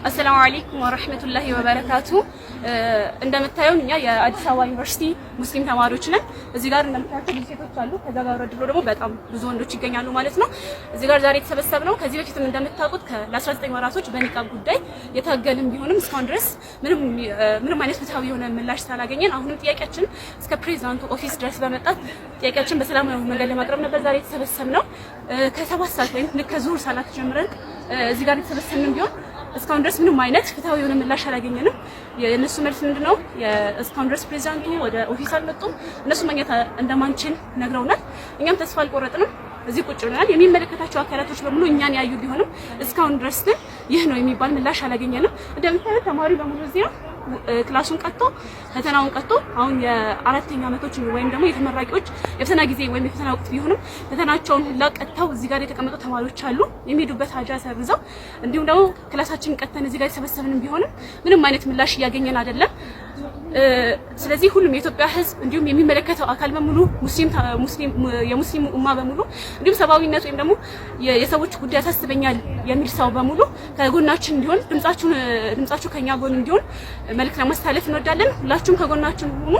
አሰላሙ አለይኩም ወራህመቱላሂ ወበረካቱ። እንደምታዩን እኛ የአዲስ አበባ ዩኒቨርሲቲ ሙስሊም ተማሪዎች ነን። እዚህ ጋር እንደምታዩት ብዙ ሴቶች አሉ። ከዛ ጋር ወረድ ብሎ ደግሞ በጣም ብዙ ወንዶች ይገኛሉ ማለት ነው። እዚህ ጋር ዛሬ የተሰበሰብነው ከዚህ በፊትም እንደምታውቁት ለ19 ወራቶች በኒቃብ ጉዳይ የታገልን ቢሆንም እስካሁን ድረስ ምንም አይነት ፍትሃዊ የሆነ ምላሽ ስላላገኘን አሁንም ጥያቄያችን እስከ ፕሬዝዳንቱ ኦፊስ ድረስ በመጣት ጥያቄያችን በሰላማዊ መንገድ ለማቅረብ ነበር ዛሬ የተሰበሰብነው። ከ7 ሰዓት ወይም ልክ ከዙር ሰላት ጀምረን እዚህ ጋር የተሰበሰብን ቢሆን እስካሁን ድረስ ምንም አይነት ፍትሃዊ የሆነ ምላሽ አላገኘንም። የነሱ መልስ ምንድነው? እስካሁን ድረስ ፕሬዝዳንቱ ወደ ኦፊስ አልመጡም። እነሱ ማግኘት እንደማንችል ነግረውናል። እኛም ተስፋ አልቆረጥንም። እዚህ ቁጭ ብለናል። የሚመለከታቸው አካላቶች በሙሉ እኛን ያዩ ቢሆንም እስካሁን ድረስ ግን ይህ ነው የሚባል ምላሽ አላገኘንም። እንደምታዩት ተማሪ በሙሉ እዚህ ነው ክላሱን ቀጥቶ ፈተናውን ቀጥቶ አሁን የአራተኛ ዓመቶች ወይም ደግሞ የተመራቂዎች የፈተና ጊዜ ወይም የፈተና ወቅት ቢሆንም ፈተናቸውን ለቀጥተው እዚህ ጋር የተቀመጡ ተማሪዎች አሉ። የሚሄዱበት ሀጃ ሰርዘው እንዲሁም ደግሞ ክላሳችን ቀጥተን እዚህ ጋር የተሰበሰብን ቢሆንም ምንም አይነት ምላሽ እያገኘን አይደለም። ስለዚህ ሁሉም የኢትዮጵያ ሕዝብ እንዲሁም የሚመለከተው አካል በሙሉ የሙስሊም ኡማ በሙሉ እንዲሁም ሰብአዊነት ወይም ደግሞ የሰዎች ጉዳይ ያሳስበኛል የሚል ሰው በሙሉ ከጎናችን እንዲሆን ድምጻችሁ ከኛ ጎን እንዲሆን መልእክት ለማስተላለፍ እንወዳለን። ሁላችሁም ከጎናችን ሁኑ።